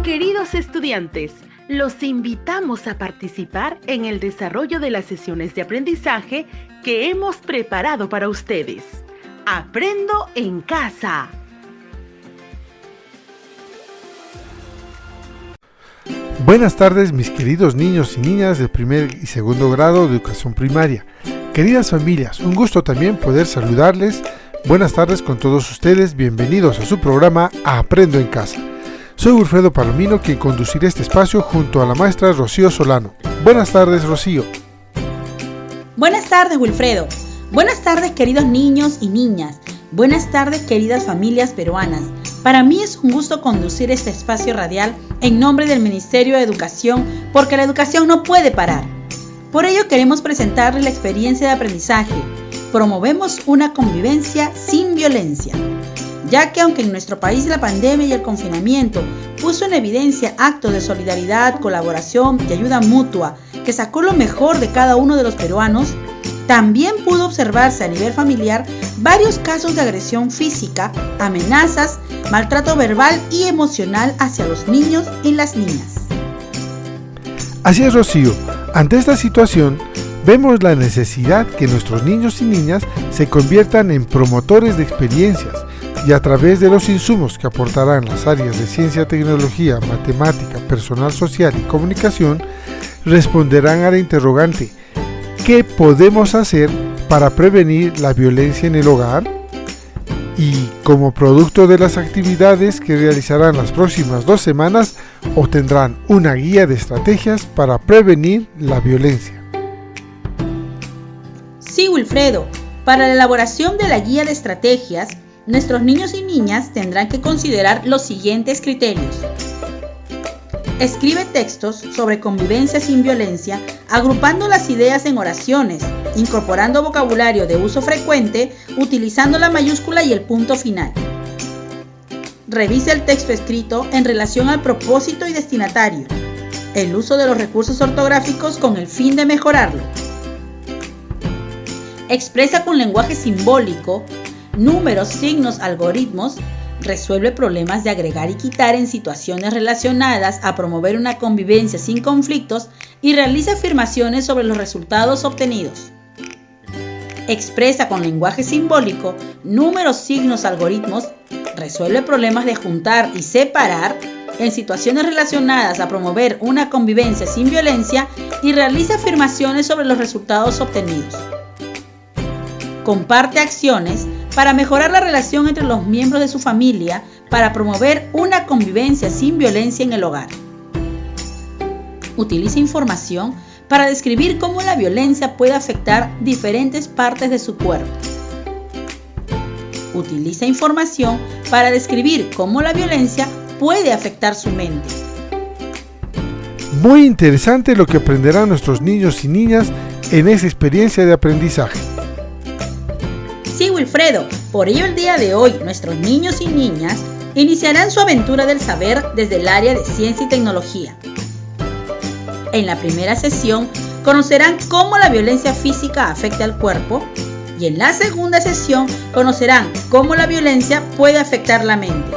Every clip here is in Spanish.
Queridos estudiantes, los invitamos a participar en el desarrollo de las sesiones de aprendizaje que hemos preparado para ustedes. Aprendo en casa. Buenas tardes, mis queridos niños y niñas de primer y segundo grado de educación primaria. Queridas familias, un gusto también poder saludarles. Buenas tardes con todos ustedes, bienvenidos a su programa Aprendo en Casa. Soy Wilfredo Palomino, quien conducirá este espacio junto a la maestra Rocío Solano. Buenas tardes, Rocío. Buenas tardes, Wilfredo. Buenas tardes, queridos niños y niñas. Buenas tardes, queridas familias peruanas. Para mí es un gusto conducir este espacio radial en nombre del Ministerio de Educación, porque la educación no puede parar. Por ello queremos presentarles la experiencia de aprendizaje. Promovemos una convivencia sin violencia. Ya que aunque en nuestro país la pandemia y el confinamiento puso en evidencia actos de solidaridad, colaboración y ayuda mutua que sacó lo mejor de cada uno de los peruanos, también pudo observarse a nivel familiar varios casos de agresión física, amenazas, maltrato verbal y emocional hacia los niños y las niñas. Así es, Rocío. Ante esta situación, vemos la necesidad que nuestros niños y niñas se conviertan en promotores de experiencias y a través de los insumos que aportarán las áreas de ciencia, tecnología, matemática, personal social y comunicación, responderán a la interrogante: ¿qué podemos hacer para prevenir la violencia en el hogar? Y como producto de las actividades que realizarán las próximas 2 semanas, obtendrán una guía de estrategias para prevenir la violencia. Sí, Wilfredo, para la elaboración de la guía de estrategias, nuestros niños y niñas tendrán que considerar los siguientes criterios. Escribe textos sobre convivencia sin violencia, agrupando las ideas en oraciones, incorporando vocabulario de uso frecuente, utilizando la mayúscula y el punto final. Revisa el texto escrito en relación al propósito y destinatario, el uso de los recursos ortográficos con el fin de mejorarlo. Expresa con lenguaje simbólico, números, signos, algoritmos. Resuelve problemas de agregar y quitar en situaciones relacionadas a promover una convivencia sin conflictos y realiza afirmaciones sobre los resultados obtenidos. Expresa con lenguaje simbólico, números, signos, algoritmos. Resuelve problemas de juntar y separar en situaciones relacionadas a promover una convivencia sin violencia y realiza afirmaciones sobre los resultados obtenidos. Comparte acciones para mejorar la relación entre los miembros de su familia, para promover una convivencia sin violencia en el hogar. Utiliza información para describir cómo la violencia puede afectar diferentes partes de su cuerpo. Utiliza información para describir cómo la violencia puede afectar su mente. Muy interesante lo que aprenderán nuestros niños y niñas en esa experiencia de aprendizaje. Sí, Wilfredo, por ello el día de hoy nuestros niños y niñas iniciarán su aventura del saber desde el área de ciencia y tecnología. En la primera sesión conocerán cómo la violencia física afecta al cuerpo y en la segunda sesión conocerán cómo la violencia puede afectar la mente.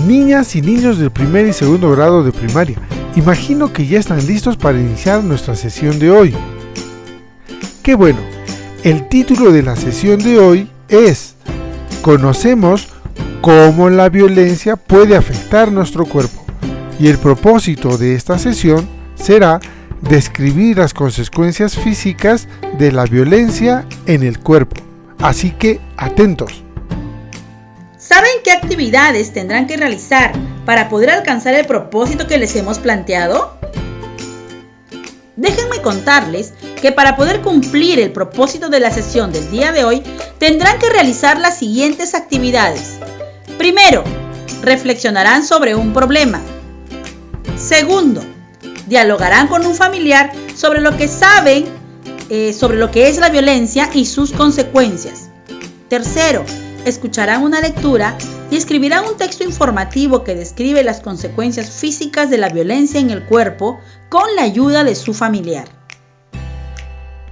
Niñas y niños del primer y segundo grado de primaria, imagino que ya están listos para iniciar nuestra sesión de hoy. ¡Qué bueno! El título de la sesión de hoy es Conocemos cómo la violencia puede afectar nuestro cuerpo, y el propósito de esta sesión será describir las consecuencias físicas de la violencia en el cuerpo. Así que atentos. ¿Saben qué actividades tendrán que realizar para poder alcanzar el propósito que les hemos planteado? Déjenme contarles que para poder cumplir el propósito de la sesión del día de hoy, tendrán que realizar las siguientes actividades. Primero, reflexionarán sobre un problema. Segundo, dialogarán con un familiar sobre lo que saben sobre lo que es la violencia y sus consecuencias. Tercero, escucharán una lectura y escribirán un texto informativo que describe las consecuencias físicas de la violencia en el cuerpo con la ayuda de su familiar.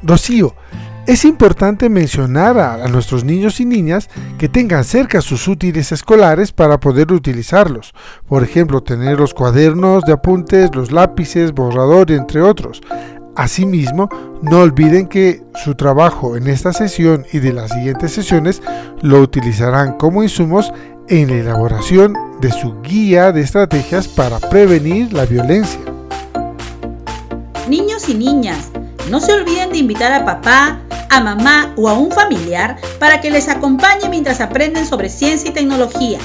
Rocío, Es importante mencionar a nuestros niños y niñas que tengan cerca sus útiles escolares para poder utilizarlos. Por ejemplo, tener los cuadernos de apuntes, los lápices, borrador, entre otros. Asimismo, no olviden que su trabajo en esta sesión y de las siguientes sesiones lo utilizarán como insumos en la elaboración de su guía de estrategias para prevenir la violencia. Niños y niñas, no se olviden de invitar a papá, a mamá o a un familiar para que les acompañe mientras aprenden sobre ciencia y tecnología.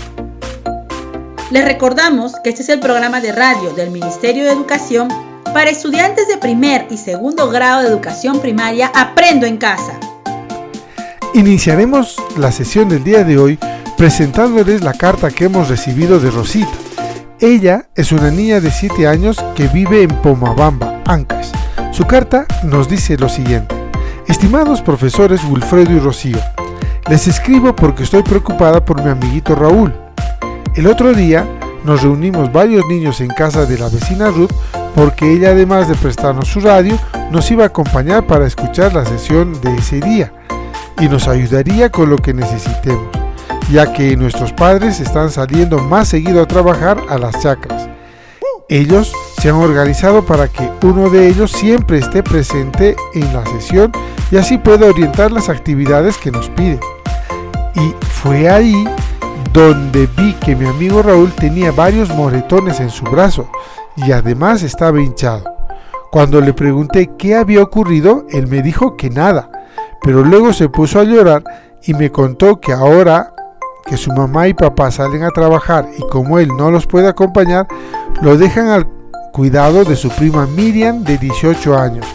Les recordamos que este es el programa de radio del Ministerio de Educación para estudiantes de primer y segundo grado de educación primaria Aprendo en Casa. Iniciaremos la sesión del día de hoy presentándoles la carta que hemos recibido de Rosita. Ella es una niña de 7 años que vive en Pomabamba, Ancash. Su carta nos dice lo siguiente: estimados profesores Wilfredo y Rocío, les escribo porque estoy preocupada por mi amiguito Raúl. El otro día nos reunimos varios niños en casa de la vecina Ruth porque ella, además de prestarnos su radio, nos iba a acompañar para escuchar la sesión de ese día y nos ayudaría con lo que necesitemos, ya que nuestros padres están saliendo más seguido a trabajar a las chacras. Ellos se han organizado para que uno de ellos siempre esté presente en la sesión y así pueda orientar las actividades que nos piden. Y fue ahí donde vi que mi amigo Raúl tenía varios moretones en su brazo y además estaba hinchado. Cuando le pregunté qué había ocurrido, él me dijo que nada, pero luego se puso a llorar y me contó que ahora que su mamá y papá salen a trabajar y como él no los puede acompañar, lo dejan al cuidado de su prima Miriam de 18 años.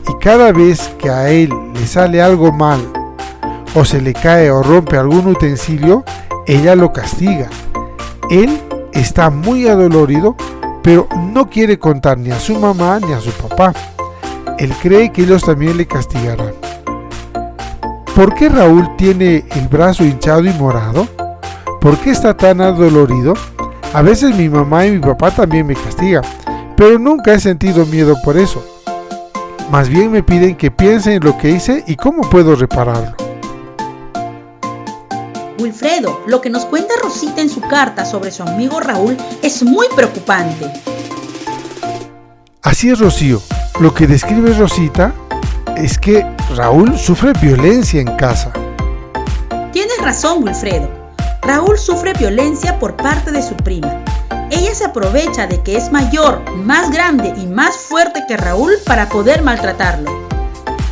Y cada vez que a él le sale algo mal o se le cae o rompe algún utensilio, ella lo castiga. Él está muy adolorido, pero no quiere contar ni a su mamá ni a su papá. Él cree que ellos también le castigarán. ¿Por qué Raúl tiene el brazo hinchado y morado? ¿Por qué está tan adolorido? A veces mi mamá y mi papá también me castigan, pero nunca he sentido miedo por eso. Más bien me piden que piense en lo que hice y cómo puedo repararlo. Wilfredo, lo que nos cuenta Rosita en su carta sobre su amigo Raúl es muy preocupante. Así es, Rocío. Lo que describe Rosita es que Raúl sufre violencia en casa. Tienes razón, Wilfredo. Raúl sufre violencia por parte de su prima. Ella se aprovecha de que es mayor, más grande y más fuerte que Raúl para poder maltratarlo.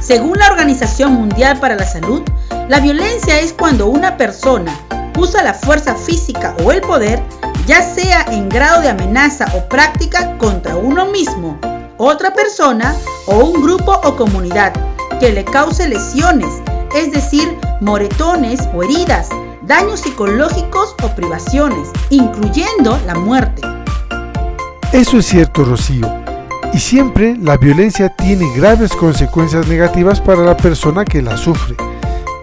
Según la Organización Mundial para la Salud, la violencia es cuando una persona usa la fuerza física o el poder, ya sea en grado de amenaza o práctica contra uno mismo, otra persona o un grupo o comunidad, que le cause lesiones, es decir, moretones o heridas, daños psicológicos o privaciones, incluyendo la muerte. Eso es cierto, Rocío. Y siempre la violencia tiene graves consecuencias negativas para la persona que la sufre.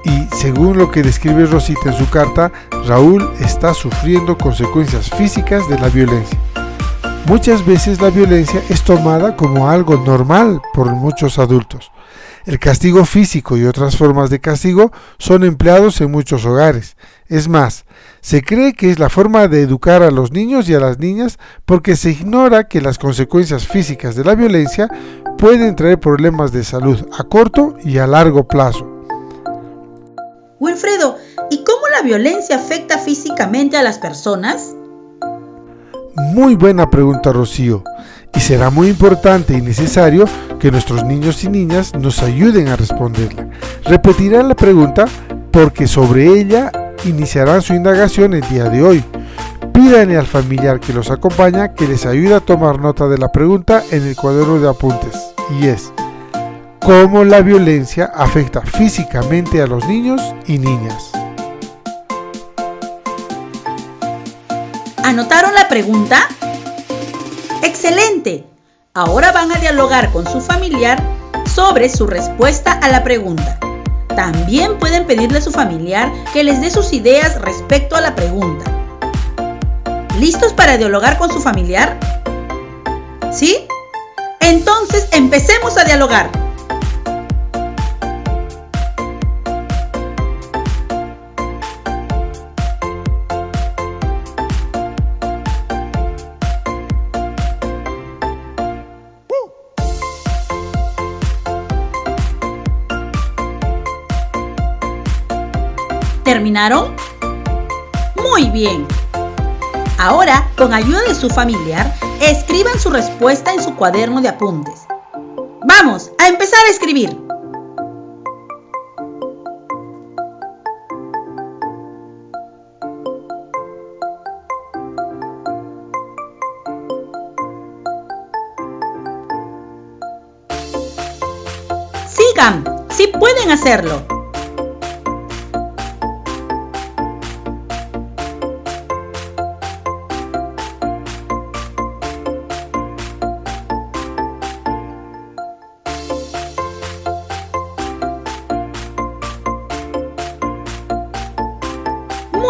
Y según lo que describe Rosita en su carta, Raúl está sufriendo consecuencias físicas de la violencia. Muchas veces la violencia es tomada como algo normal por muchos adultos. El castigo físico y otras formas de castigo son empleados en muchos hogares. Es más, se cree que es la forma de educar a los niños y a las niñas porque se ignora que las consecuencias físicas de la violencia pueden traer problemas de salud a corto y a largo plazo. Wilfredo, ¿y cómo la violencia afecta físicamente a las personas? Muy buena pregunta, Rocío. Y será muy importante y necesario que nuestros niños y niñas nos ayuden a responderla. Repetiré la pregunta porque sobre ella iniciarán su indagación el día de hoy. Pídanle al familiar que los acompaña que les ayude a tomar nota de la pregunta en el cuaderno de apuntes. Y es: ¿cómo la violencia afecta físicamente a los niños y niñas? ¿Anotaron la pregunta? ¡Excelente! Ahora van a dialogar con su familiar sobre su respuesta a la pregunta. También pueden pedirle a su familiar que les dé sus ideas respecto a la pregunta. ¿Listos para dialogar con su familiar? ¿Sí? Entonces empecemos a dialogar. terminaron? Muy bien. Ahora, con ayuda de su familiar, escriban su respuesta en su cuaderno de apuntes. ¡Vamos a empezar a escribir! Sigan, sí pueden hacerlo.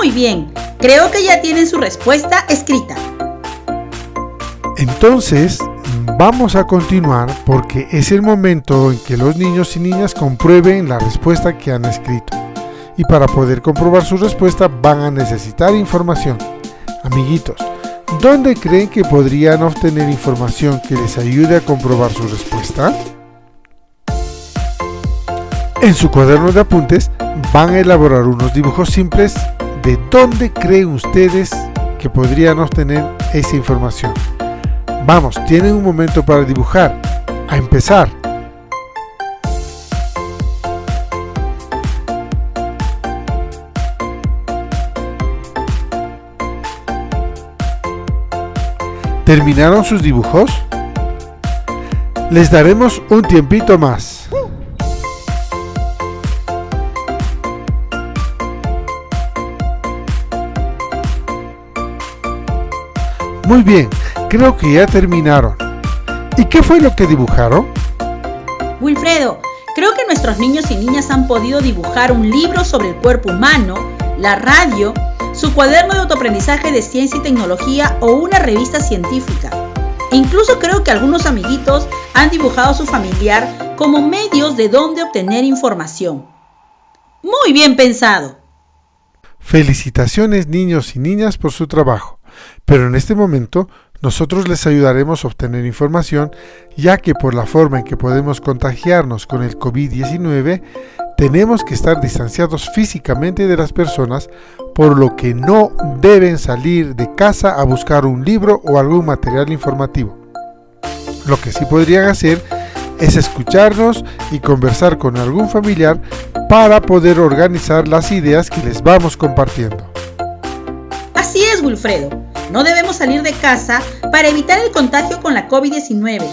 Muy bien, creo que ya tienen su respuesta escrita. Entonces, vamos a continuar porque es el momento en que los niños y niñas comprueben la respuesta que han escrito. Y para poder comprobar su respuesta van a necesitar información. Amiguitos, ¿dónde creen que podrían obtener información que les ayude a comprobar su respuesta? En su cuaderno de apuntes van a elaborar unos dibujos simples de dónde creen ustedes que podrían obtener esa información. Vamos, tienen un momento para dibujar. A empezar. ¿Terminaron sus dibujos? Les daremos un tiempito más. Muy bien, creo que ya terminaron. ¿Y qué fue lo que dibujaron? Wilfredo, creo que nuestros niños y niñas han podido dibujar un libro sobre el cuerpo humano, la radio, su cuaderno de autoaprendizaje de ciencia y tecnología o una revista científica. E incluso creo que algunos amiguitos han dibujado a su familiar como medios de dónde obtener información. Muy bien pensado. Felicitaciones, niños y niñas, por su trabajo. Pero en este momento nosotros les ayudaremos a obtener información, ya que por la forma en que podemos contagiarnos con el COVID-19, tenemos que estar distanciados físicamente de las personas, por lo que no deben salir de casa a buscar un libro o algún material informativo. Lo que sí podrían hacer es escucharnos y conversar con algún familiar para poder organizar las ideas que les vamos compartiendo. Así es, Wilfredo. No debemos salir de casa para evitar el contagio con la COVID-19.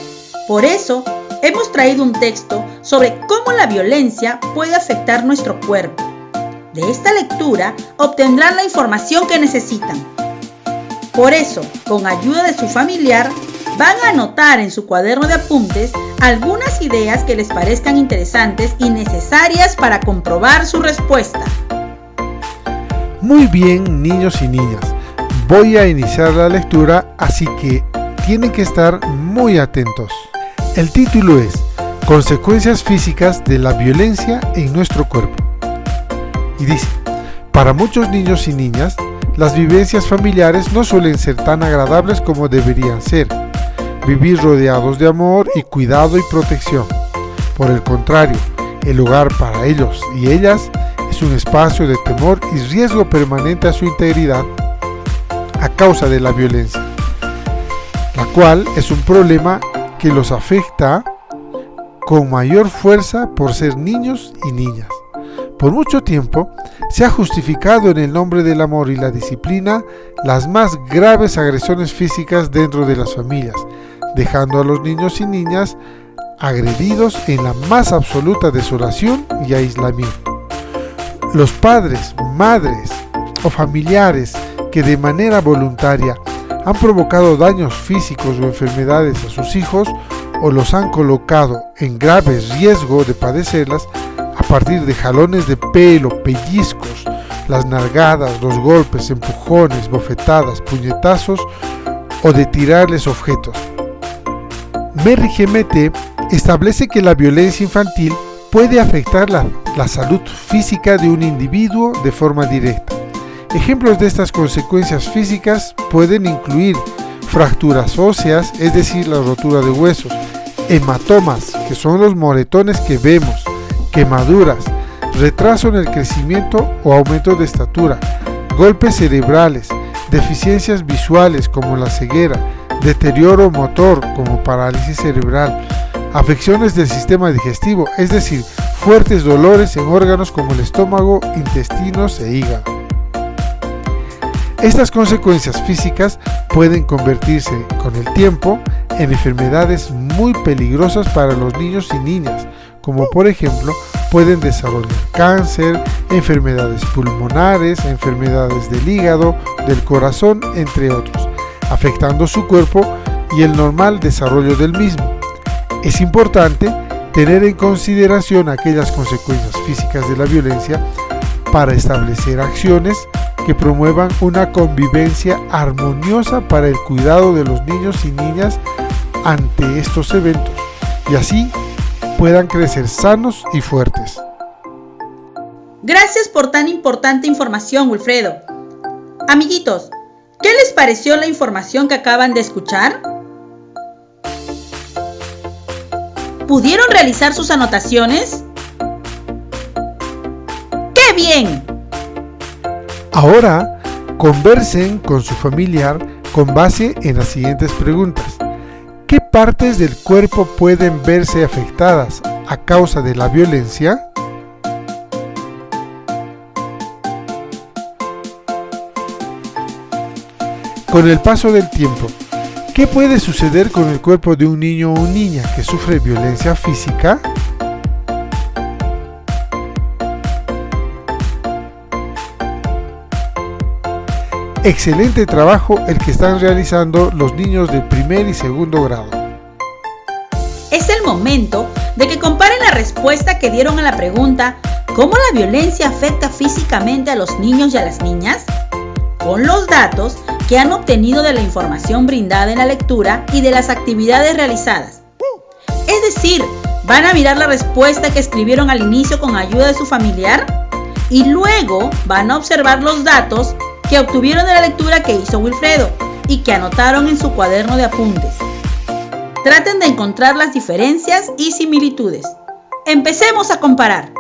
Por eso, hemos traído un texto sobre cómo la violencia puede afectar nuestro cuerpo. De esta lectura obtendrán la información que necesitan. Por eso, con ayuda de su familiar, van a anotar en su cuaderno de apuntes algunas ideas que les parezcan interesantes y necesarias para comprobar su respuesta. Muy bien, niños y niñas. Voy a iniciar la lectura, así que tienen que estar muy atentos. El título es Consecuencias físicas de la violencia en nuestro cuerpo. Y dice, para muchos niños y niñas, las vivencias familiares no suelen ser tan agradables como deberían ser. Vivir rodeados de amor y cuidado y protección. Por el contrario, el hogar para ellos y ellas es un espacio de temor y riesgo permanente a su integridad a causa de la violencia, la cual es un problema que los afecta con mayor fuerza por ser niños y niñas. Por mucho tiempo se ha justificado en el nombre del amor y la disciplina las más graves agresiones físicas dentro de las familias, dejando a los niños y niñas agredidos en la más absoluta desolación y aislamiento. Los padres, madres o familiares que de manera voluntaria han provocado daños físicos o enfermedades a sus hijos o los han colocado en grave riesgo de padecerlas a partir de jalones de pelo, pellizcos, las nalgadas, los golpes, empujones, bofetadas, puñetazos o de tirarles objetos. Merry GMT establece que la violencia infantil puede afectar la salud física de un individuo de forma directa. Ejemplos de estas consecuencias físicas pueden incluir fracturas óseas, es decir, la rotura de huesos, hematomas, que son los moretones que vemos, quemaduras, retraso en el crecimiento o aumento de estatura, golpes cerebrales, deficiencias visuales como la ceguera, deterioro motor como parálisis cerebral, afecciones del sistema digestivo, es decir, fuertes dolores en órganos como el estómago, intestinos e hígado. Estas consecuencias físicas pueden convertirse con el tiempo en enfermedades muy peligrosas para los niños y niñas, como por ejemplo pueden desarrollar cáncer, enfermedades pulmonares, enfermedades del hígado, del corazón, entre otros, afectando su cuerpo y el normal desarrollo del mismo. Es importante tener en consideración aquellas consecuencias físicas de la violencia para establecer acciones que promuevan una convivencia armoniosa para el cuidado de los niños y niñas ante estos eventos y así puedan crecer sanos y fuertes. Gracias por tan importante información, Wilfredo. Amiguitos, ¿qué les pareció la información que acaban de escuchar? ¿Pudieron realizar sus anotaciones? ¡Qué bien! Ahora, conversen con su familiar con base en las siguientes preguntas. ¿Qué partes del cuerpo pueden verse afectadas a causa de la violencia? Con el paso del tiempo, ¿qué puede suceder con el cuerpo de un niño o niña que sufre violencia física? Excelente trabajo el que están realizando los niños de primer y segundo grado. Es el momento de que comparen la respuesta que dieron a la pregunta ¿cómo la violencia afecta físicamente a los niños y a las niñas? Con los datos que han obtenido de la información brindada en la lectura y de las actividades realizadas. Es decir, van a mirar la respuesta que escribieron al inicio con ayuda de su familiar y luego van a observar los datos que obtuvieron de la lectura que hizo Wilfredo y que anotaron en su cuaderno de apuntes. Traten de encontrar las diferencias y similitudes. Empecemos a comparar.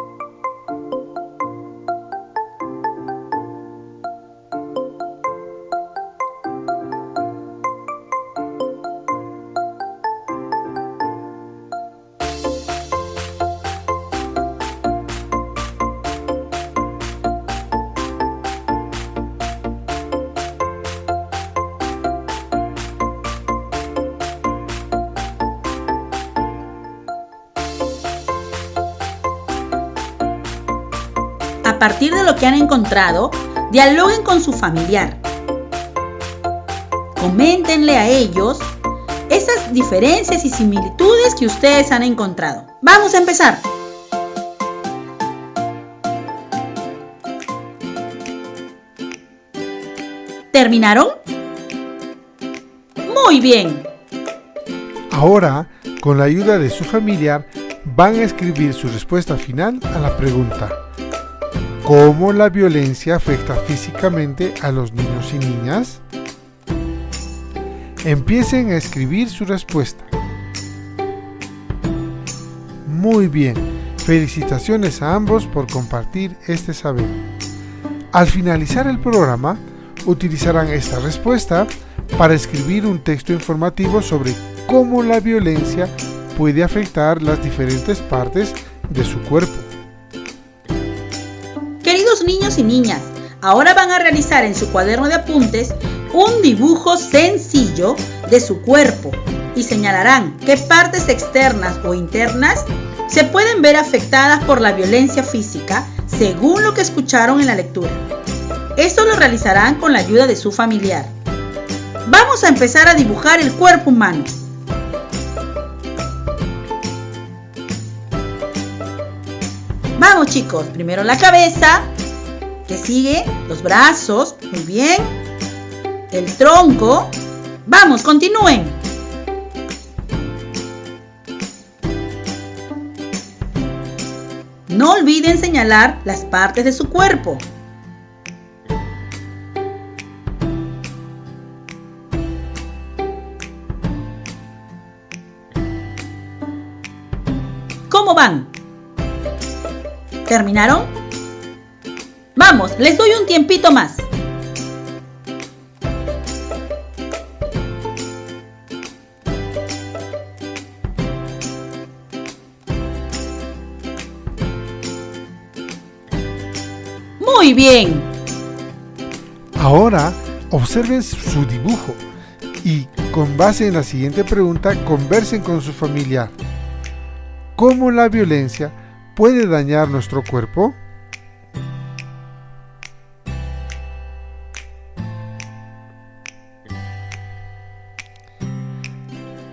A partir de lo que han encontrado, dialoguen con su familiar. Coméntenle a ellos esas diferencias y similitudes que ustedes han encontrado. Vamos a empezar. ¿Terminaron? Muy bien. Ahora, con la ayuda de su familiar, van a escribir su respuesta final a la pregunta: ¿cómo la violencia afecta físicamente a los niños y niñas? Empiecen a escribir su respuesta. Muy bien, felicitaciones a ambos por compartir este saber. Al finalizar el programa, utilizarán esta respuesta para escribir un texto informativo sobre cómo la violencia puede afectar las diferentes partes de su cuerpo. Queridos niños y niñas, ahora van a realizar en su cuaderno de apuntes un dibujo sencillo de su cuerpo y señalarán qué partes externas o internas se pueden ver afectadas por la violencia física según lo que escucharon en la lectura. Esto lo realizarán con la ayuda de su familiar. Vamos a empezar a dibujar el cuerpo humano. Vamos chicos, primero la cabeza, que sigue, los brazos, muy bien, el tronco. Vamos, continúen. No olviden señalar las partes de su cuerpo. ¿Cómo van? ¿Terminaron? Vamos, les doy un tiempito más. Muy bien. Ahora observen su dibujo y con base en la siguiente pregunta conversen con su familiar. ¿Cómo la violencia puede dañar nuestro cuerpo?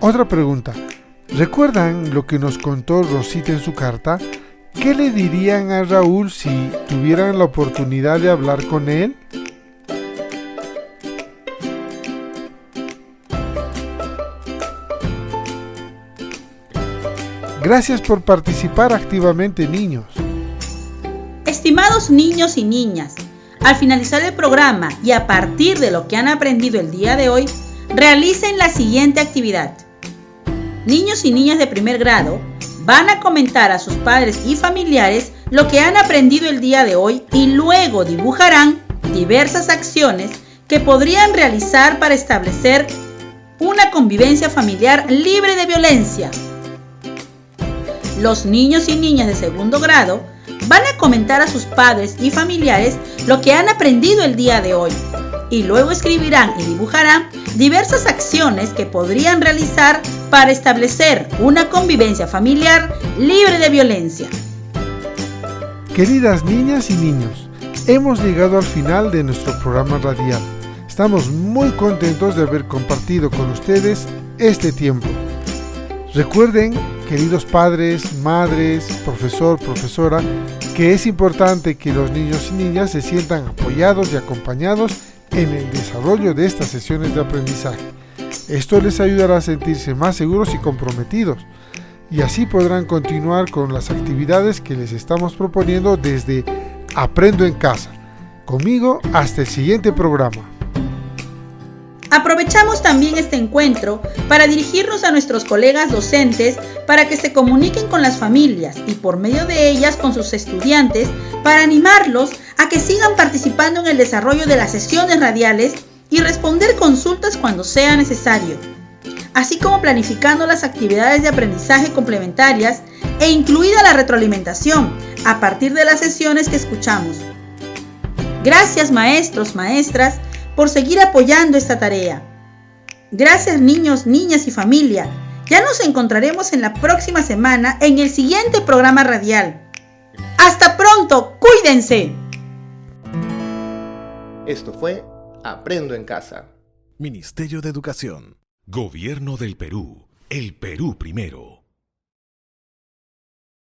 Otra pregunta. ¿Recuerdan lo que nos contó Rosita en su carta? ¿Qué le dirían a Raúl si tuvieran la oportunidad de hablar con él? Gracias por participar activamente, niños. Estimados niños y niñas, al finalizar el programa y a partir de lo que han aprendido el día de hoy, realicen la siguiente actividad. Niños y niñas de primer grado van a comentar a sus padres y familiares lo que han aprendido el día de hoy y luego dibujarán diversas acciones que podrían realizar para establecer una convivencia familiar libre de violencia. Los niños y niñas de segundo grado van a comentar a sus padres y familiares lo que han aprendido el día de hoy y luego escribirán y dibujarán diversas acciones que podrían realizar para establecer una convivencia familiar libre de violencia. Queridas niñas y niños, hemos llegado al final de nuestro programa radial. Estamos muy contentos de haber compartido con ustedes este tiempo. Recuerden, queridos padres, madres, profesor, profesora, que es importante que los niños y niñas se sientan apoyados y acompañados en el desarrollo de estas sesiones de aprendizaje. Esto les ayudará a sentirse más seguros y comprometidos, y así podrán continuar con las actividades que les estamos proponiendo desde Aprendo en Casa. Conmigo hasta el siguiente programa. Aprovechamos también este encuentro para dirigirnos a nuestros colegas docentes para que se comuniquen con las familias y por medio de ellas con sus estudiantes para animarlos a que sigan participando en el desarrollo de las sesiones radiales y responder consultas cuando sea necesario, así como planificando las actividades de aprendizaje complementarias e incluida la retroalimentación a partir de las sesiones que escuchamos. Gracias maestros, maestras, por seguir apoyando esta tarea. Gracias niños, niñas y familia. Ya nos encontraremos en la próxima semana en el siguiente programa radial. ¡Hasta pronto! ¡Cuídense! Esto fue Aprendo en Casa. Ministerio de Educación. Gobierno del Perú. El Perú primero.